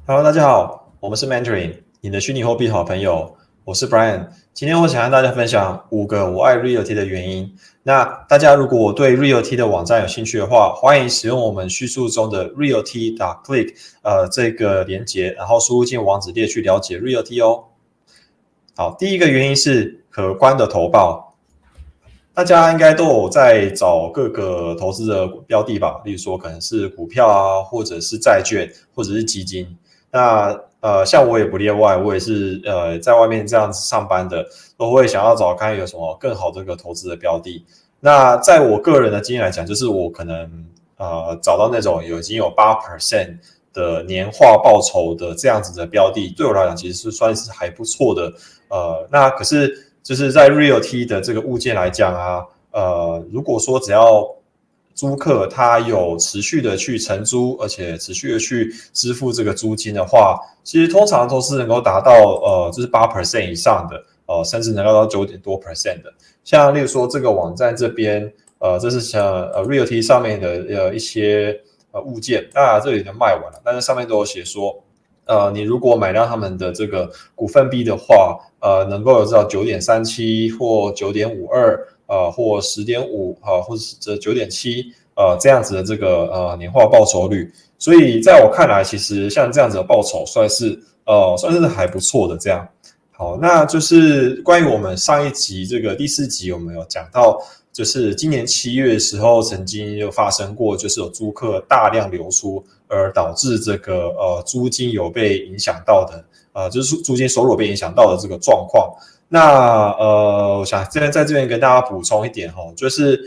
Hello，大家好，我们是 Mandarin，你的虚拟货币好朋友，我是 Brian。今天我想和大家分享5个我爱 Realty 的原因。那大家如果对 Realty 的网站有兴趣的话，欢迎使用我们叙述中的 Realty.click 这个连结，然后输入进网址列去了解 Realty 哦。好，第一个原因是可观的投报。大家应该都有在找各个投资的标的吧，例如说可能是股票啊，或者是债券，或者是基金。那像我也不例外，我也是在外面这样子上班的，都会想要找看有什么更好的一个投资的标的。那在我个人的经验来讲，就是我可能找到那种已经有8% 的年化报酬的这样子的标的，对我来讲其实是算是还不错的。那可是就是在 Realty 的这个物件来讲啊，如果说只要租客他有持续的去承租，而且持续的去支付这个租金的话，其实通常都是能够达到就是8% 以上的，甚至能够到9点多%的。像例如说这个网站这边，这是像Realty 上面的一些物件，当然这里的卖完了，但是上面都有写说。你如果买到他们的这个股份币的话，能够有到9.37或9.52，或10.5，或者是9.7，这样子的这个年化报酬率。所以在我看来，其实像这样子的报酬算是还不错的这样。好，那就是关于我们上一集这个第4集，我们有讲到，就是今年7月的时候，曾经有发生过，就是有租客大量流出，而导致这个租金有被影响到的，就是租金收入被影响到的这个状况。那我想在这边跟大家补充一点哈，就是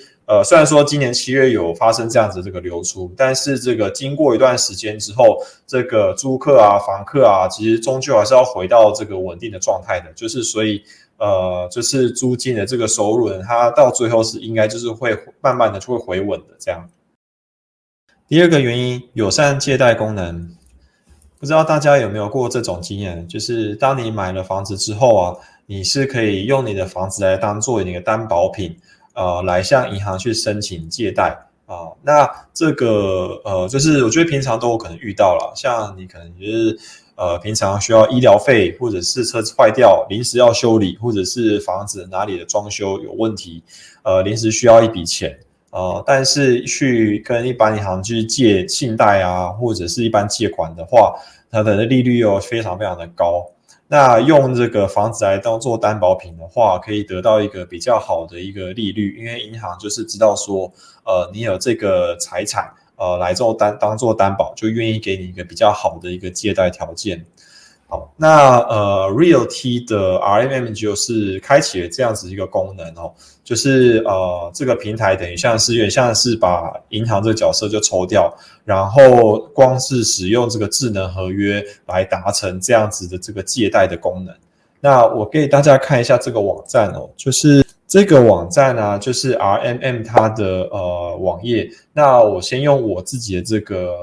虽然说今年7月有发生这样子的这个流出，但是这个经过一段时间之后，这个租客啊、房客啊，其实终究还是要回到这个稳定的状态的，就是所以就是租金的这个收入呢，它到最后是应该就是会慢慢的就会回稳的这样。第二个原因，友善借贷功能。不知道大家有没有过这种经验，就是当你买了房子之后啊，你是可以用你的房子来当做你的担保品，来向银行去申请借贷啊。那这个就是我觉得平常都有可能遇到了，像你可能就是平常需要医疗费，或者是车子坏掉临时要修理，或者是房子哪里的装修有问题，临时需要一笔钱。但是去跟一般银行去借信贷啊，或者是一般借款的话，它的利率又非常非常的高。那用这个房子来当做担保品的话，可以得到一个比较好的一个利率，因为银行就是知道说，你有这个财产，来当做担保，就愿意给你一个比较好的一个借贷条件。好，那Realty 的 RMM 就是开启了这样子一个功能哦，就是这个平台等于有点像是把银行这个角色就抽掉，然后光是使用这个智能合约来达成这样子的这个借贷的功能。那我给大家看一下这个网站哦，就是这个网站呢，就是 RMM 它的网页。那我先用我自己的这个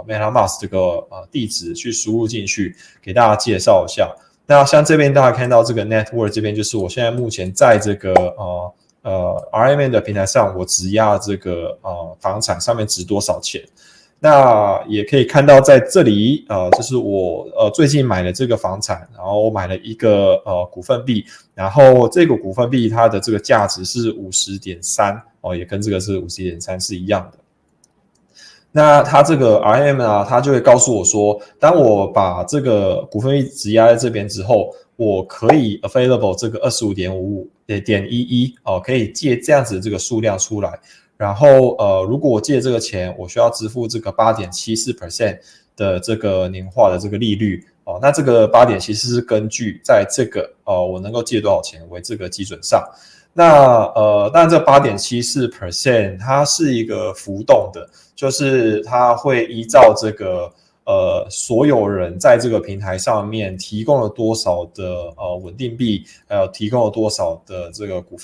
MetaMask 这个地址去输入进去，给大家介绍一下。那像这边大家看到这个 Network 这边，就是我现在目前在这个RMM 的平台上，我质押这个房产上面值多少钱。那也可以看到在这里，就是我最近买了这个房产，然后我买了一个股份币，然后这个股份币它的这个价值是50.3，也跟这个是50.3是一样的。那它这个 RM 啊，它就会告诉我说，当我把这个股份币质押在这边之后，我可以 available 这个25.11可以借这样子的这个数量出来。然后如果我借这个钱，我需要支付这个8.74% 的这个年化的这个利率哦。那这个8.74是根据在这个我能够借多少钱为这个基准上。那当然这8.74% 它是一个浮动的，就是它会依照这个所有人在这个平台上面提供了多少的稳定币，还有提供了多少的这个股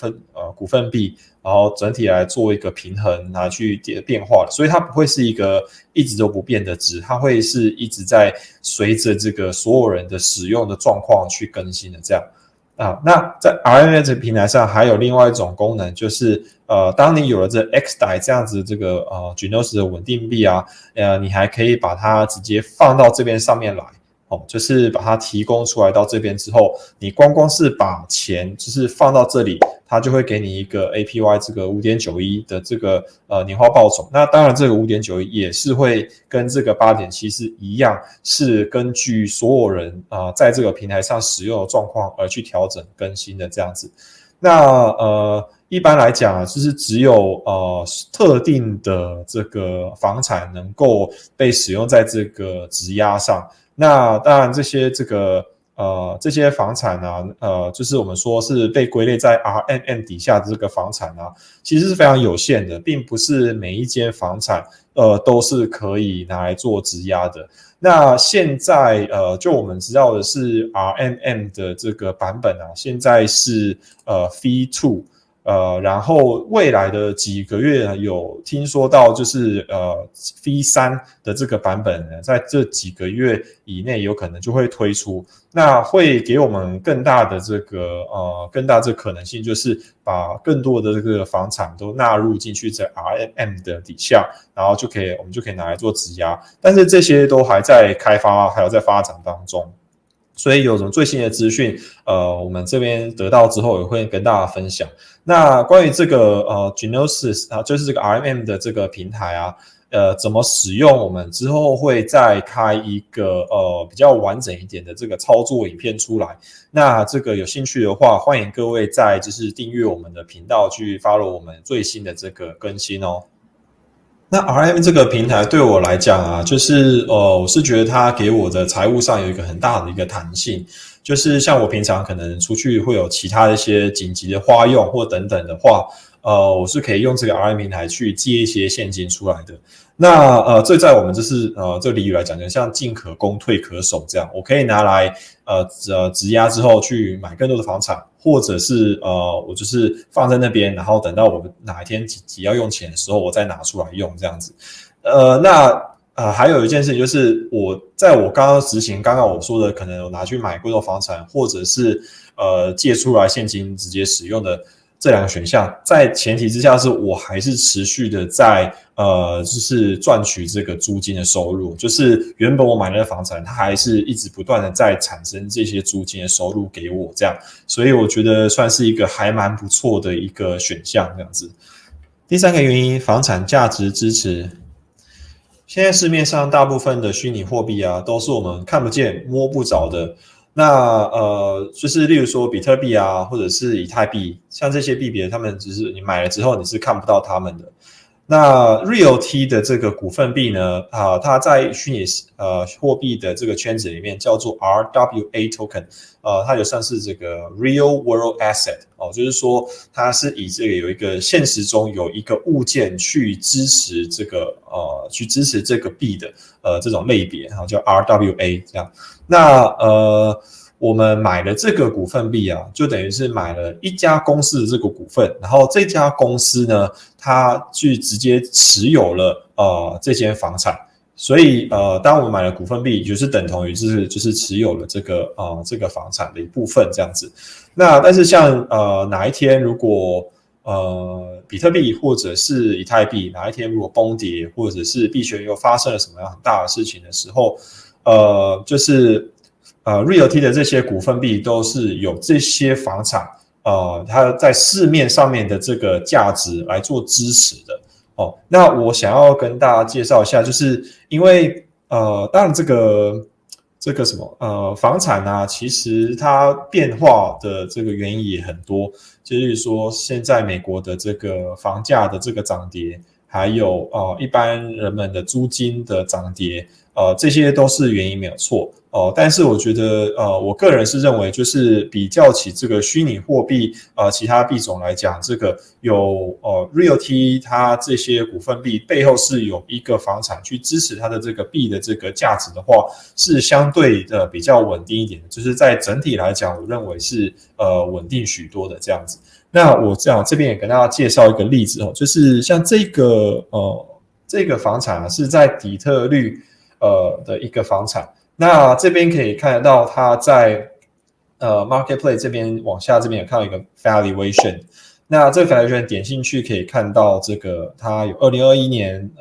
份币，然后整体来做一个平衡，拿去变化的，所以它不会是一个一直都不变的值，它会是一直在随着这个所有人的使用的状况去更新的这样。那在 RMM 这个平台上还有另外一种功能，就是当你有了这 XDAI 这样子这个Gnosis 的稳定币啊，你还可以把它直接放到这边上面来。就是把它提供出来到这边之后，你光是把钱就是放到这里，它就会给你一个 APY 这个 5.91 的这个年化报酬。那当然这个 5.91 也是会跟这个 8.7 是一样，是根据所有人在这个平台上使用的状况而去调整更新的这样子。那一般来讲就是只有特定的这个房产能够被使用在这个质押上。那当然这些房产就是我们说是被归类在 RMM 底下的这个房产其实是非常有限的，并不是每一间房产都是可以拿来做质押的。那现在就我们知道的是 RMM 的这个版本现在是V2。然后未来的几个月有听说到，就是V3 的这个版本呢，在这几个月以内有可能就会推出，那会给我们更大的这个可能性，就是把更多的这个房产都纳入进去在 RMM 的底下，然后我们就可以拿来做质押，但是这些都还在开发，还有在发展当中。所以有什么最新的资讯，我们这边得到之后也会跟大家分享。那关于这个Gnosis就是这个 RMM 的这个平台怎么使用，我们之后会再开一个比较完整一点的这个操作影片出来。那这个有兴趣的话，欢迎各位就是订阅我们的频道，去 follow 我们最新的这个更新哦。那 RM 这个平台对我来讲就是我是觉得它给我的财务上有一个很大的一个弹性，就是像我平常可能出去会有其他的一些紧急的花用或等等的话，我是可以用这个 RM 平台去借一些现金出来的。那这在我们就是这个俚语来讲，就像进可攻退可守这样，我可以拿来质押之后去买更多的房产，或者是我就是放在那边，然后等到我哪一天急要用钱的时候，我再拿出来用这样子。还有一件事情就是我刚刚执行刚刚我说的，可能我拿去买更多房产，或者是借出来现金直接使用的这两个选项，在前提之下是我还是持续的在就是赚取这个租金的收入，就是原本我买的房产，它还是一直不断的在产生这些租金的收入给我这样，所以我觉得算是一个还蛮不错的一个选项这样子。第三个原因，房产价值支持。现在市面上大部分的虚拟货币都是我们看不见摸不着的。那就是例如说比特币或者是以太币，像这些币别，他们只是你买了之后你是看不到他们的。那 Realty 的这个股份币呢，它在虚拟货币的这个圈子里面叫做 RWA token，它就算是这个 Real World Asset 就是说它是以这个有一个现实中有一个物件去支持这个币的这种类别，叫 RWA 这样。那我们买了这个股份币就等于是买了一家公司的这个股份，然后这家公司呢，它去直接持有了这间房产，所以当我们买了股份币，就是等同于就是持有了这个房产的一部分这样子。那但是像哪一天如果比特币或者是以太币哪一天如果崩跌，或者是币圈又发生了什么样很大的事情的时候，就是Realty 的这些股份币都是有这些房产它在市面上面的这个价值来做支持的那我想要跟大家介绍一下，就是因为当然这个什么房产其实它变化的这个原因也很多，就是说现在美国的这个房价的这个涨跌，还有一般人们的租金的涨跌，这些都是原因没有错但是我觉得我个人是认为，就是比较起这个虚拟货币其他币种来讲，这个有Realty 它这些股份币背后是有一个房产去支持它的这个币的这个价值的话，是相对的比较稳定一点的，就是在整体来讲，我认为是稳定许多的这样子。那我这边也跟大家介绍一个例子就是像这个房产是在底特律的一个房产。那这边可以看得到，它在Marketplace 这边往下这边有看到一个 Valuation。那这个 Valuation 点进去可以看到，这个它有2021年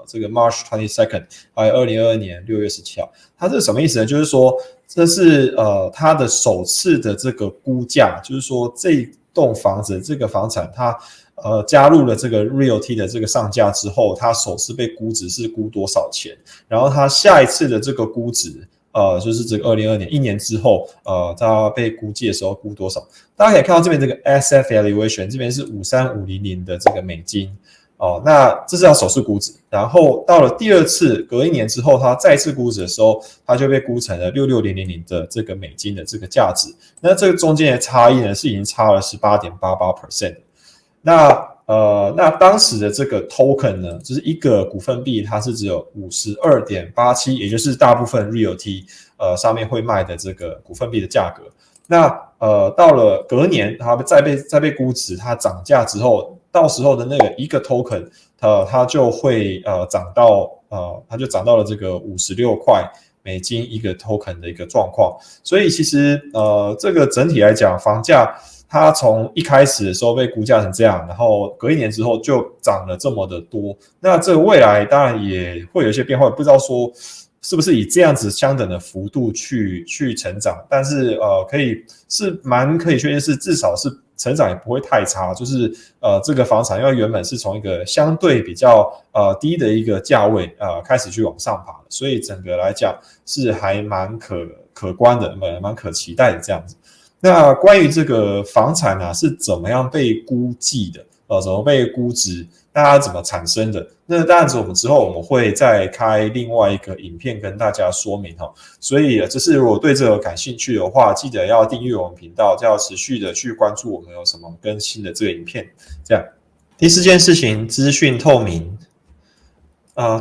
这个 March 22nd， 还有2022年6月17号。它这是什么意思呢？就是说这是它的首次的这个估价，就是说这栋房子这个房产它加入了这个 Realty 的这个上架之后，它首次被估值是估多少钱，然后它下一次的这个估值就是这个2022年1年之后它被估计的时候估多少。大家可以看到这边这个 SF Valuation 这边是53500的这个美金那这是要首次估值，然后到了第二次隔1年之后，它再次估值的时候，它就被估成了66000的这个美金的这个价值。那这个中间的差异呢，是已经差了 18.88%。那当时的这个 token 呢，就是一个股份币，它是只有 52.87， 也就是大部分 Realty 上面会卖的这个股份币的价格。那到了隔年，它再被估值，它涨价之后，到时候的那个一个 token， 它就会涨到它就涨到了这个56块美金一个 token 的一个状况。所以其实这个整体来讲，房价它从一开始的时候被估价成这样，然后隔1年之后就涨了这么的多。那这个未来当然也会有一些变化，不知道说是不是以这样子相等的幅度去成长，但是蛮可以确定是至少是成长也不会太差，就是这个房产因为原本是从一个相对比较低的一个价位开始去往上爬的，所以整个来讲是还蛮可观的，蛮可期待的这样子。那关于这个房产是怎么样被估计的怎么被估值，大家怎么产生的，那当然我们之后我们会再开另外一个影片跟大家说明所以就是如果对这个感兴趣的话，记得要订阅我们频道，就要持续的去关注我们有什么更新的这个影片。这样，第4件事情，资讯透明。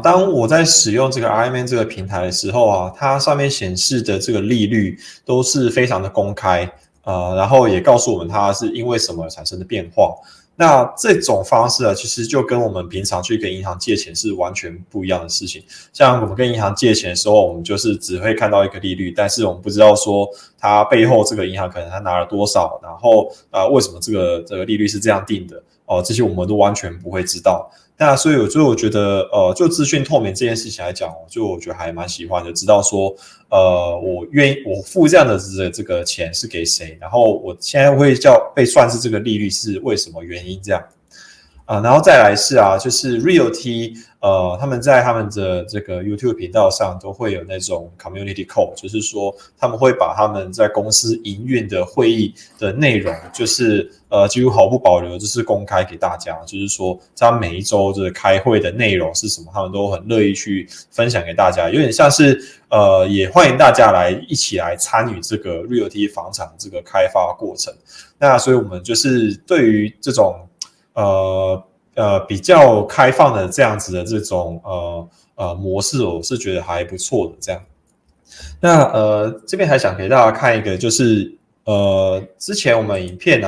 当我在使用这个 Ironman 这个平台的时候它上面显示的这个利率都是非常的公开然后也告诉我们它是因为什么产生的变化。那这种方式其实就跟我们平常去跟银行借钱是完全不一样的事情。像我们跟银行借钱的时候，我们就是只会看到一个利率，但是我们不知道说它背后这个银行可能它拿了多少，然后为什么这个利率是这样定的这些我们都完全不会知道。那所以我觉得就资讯透明这件事情来讲，我觉得还蛮喜欢的，知道说我付这样的这个钱是给谁，然后我现在会被算是这个利率是为什么原因这样然后再来是就是 Realty 他们在他们的这个 YouTube 频道上都会有那种 Community Call， 就是说他们会把他们在公司营运的会议的内容，就是几乎毫不保留就是公开给大家，就是说他们每一周就是开会的内容是什么，他们都很乐意去分享给大家，有点像是也欢迎大家一起来参与这个 Realty 房产这个开发过程。那所以我们就是对于这种比较开放的这样子的这种模式，我是觉得还不错的这样。那这边还想给大家看一个，就是之前我们影片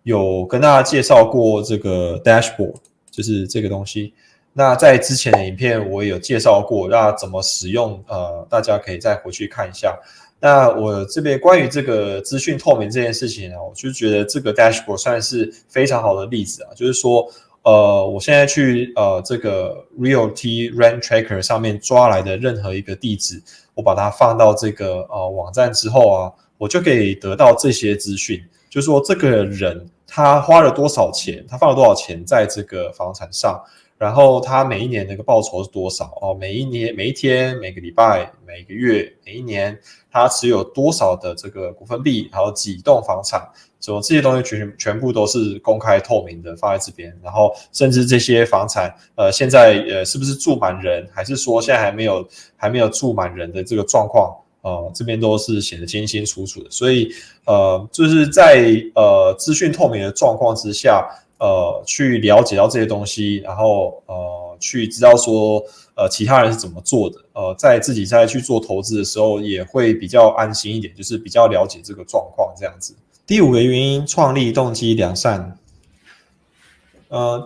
有跟大家介绍过这个 dashboard， 就是这个东西。那在之前的影片我也有介绍过，那怎么使用大家可以再回去看一下。那我这边关于这个资讯透明这件事情我就觉得这个 dashboard 算是非常好的例子就是说我现在去这个 Realty Rent Tracker 上面抓来的任何一个地址，我把它放到这个网站之后我就可以得到这些资讯，就是说这个人他花了多少钱，他放了多少钱在这个房产上，然后他每一年那个报酬是多少每一天、每个礼拜、每个月、每一年他持有多少的这个股份币，然后几栋房产，这些东西全部都是公开透明的放在这边，然后甚至这些房产现在是不是住满人，还是说现在还没有住满人的这个状况这边都是写得清清楚楚的。所以就是在资讯透明的状况之下去了解到这些东西，然后去知道说其他人是怎么做的在自己再去做投资的时候也会比较安心一点，就是比较了解这个状况这样子。第5个原因，创立动机良善。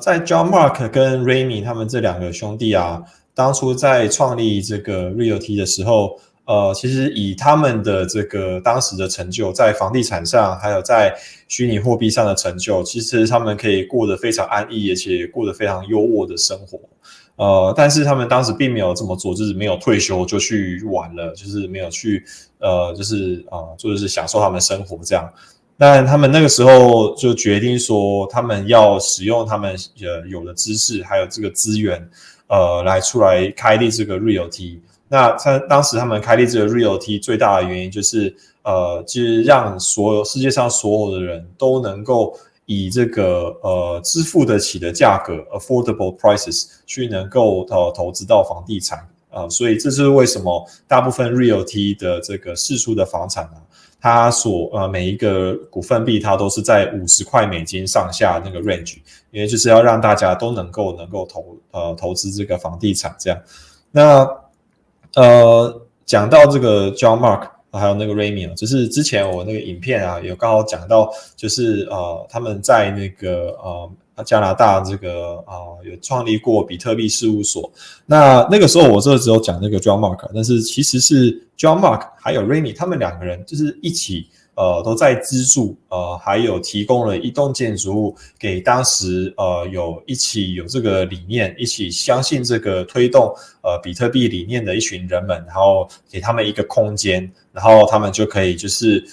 在 John Mark 跟 Remy 他们这2个兄弟当初在创立这个 Realty 的时候其实以他们的这个当时的成就，在房地产上还有在虚拟货币上的成就，其实他们可以过得非常安逸，而且过得非常优渥的生活。但是他们当时并没有这么做，就是没有退休就去玩了，就是没有去就是享受他们的生活这样。但他们那个时候就决定说，他们要使用他们有的知识还有这个资源，来出来开立这个 Realty。那当时他们开立这个 Realty 最大的原因就是让世界上所有的人都能够以这个支付得起的价格 affordable prices 去能够投资到房地产所以这是为什么大部分 Realty 的这个释出的房产它每一个股份币它都是在$50上下那个 range， 因为就是要让大家都能够投资这个房地产这样。那讲到这个 John Mark 还有那个 Remy 就是之前我那个影片有刚好讲到，就是他们在那个加拿大这个有创立过比特币事务所。那个时候我只有讲那个 John Mark， 但是其实是 John Mark 还有 Remy 他们两个人就是一起都在资助还有提供了一栋建筑物给当时一起有这个理念，一起相信这个推动比特币理念的一群人们，然后给他们一个空间，然后他们就可以就是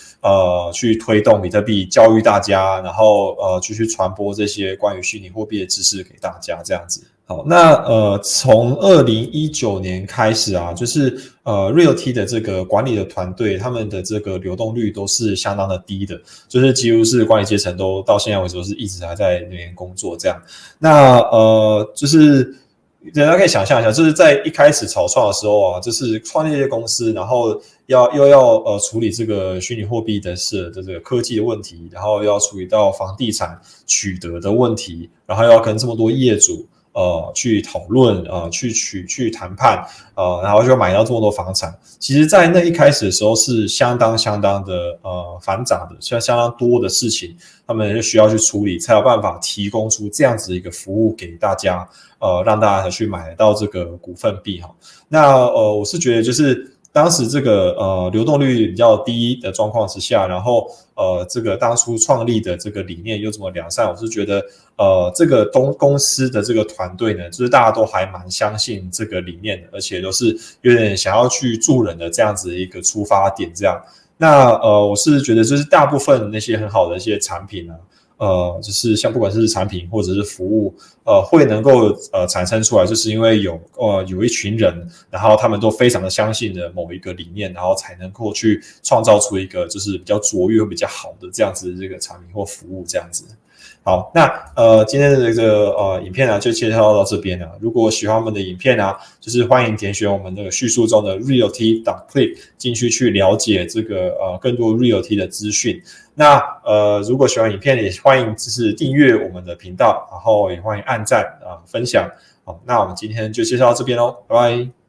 去推动比特币，教育大家，然后继续传播这些关于虚拟货币的知识给大家这样子。好，那从2019年开始就是Realty 的这个管理的团队，他们的这个流动率都是相当的低的，就是几乎是管理阶层都到现在为止都是一直还在那边工作这样。那就是大家可以想象一下，就是在一开始草创的时候就是创立一些公司，然后又要处理这个虚拟货币的这个科技的问题，然后又要处理到房地产取得的问题，然后要跟这么多业主去讨论去谈判然后就买到这么多房产。其实在那一开始的时候是相当的繁杂的，相当多的事情他们就需要去处理，才有办法提供出这样子一个服务给大家让大家去买到这个股份币那我是觉得就是当时这个流动率比较低的状况之下，然后这个当初创立的这个理念又这么良善，我是觉得这个公司的这个团队呢，就是大家都还蛮相信这个理念的，而且都是有点想要去助人的这样子的一个出发点这样。那我是觉得就是大部分那些很好的一些产品就是像不管是产品或者是服务会能够产生出来，就是因为有一群人，然后他们都非常的相信的某一个理念，然后才能够去创造出一个就是比较卓越或比较好的这样子的这个产品或服务这样子。好，那今天的这个影片就介绍到这边如果喜欢我们的影片就是欢迎点选我们那个叙述中的 realty.click 进去了解这个更多 realty 的资讯。那如果喜欢影片，也欢迎就是订阅我们的频道，然后也欢迎按赞分享。好，那我们今天就介绍到这边咯，拜拜。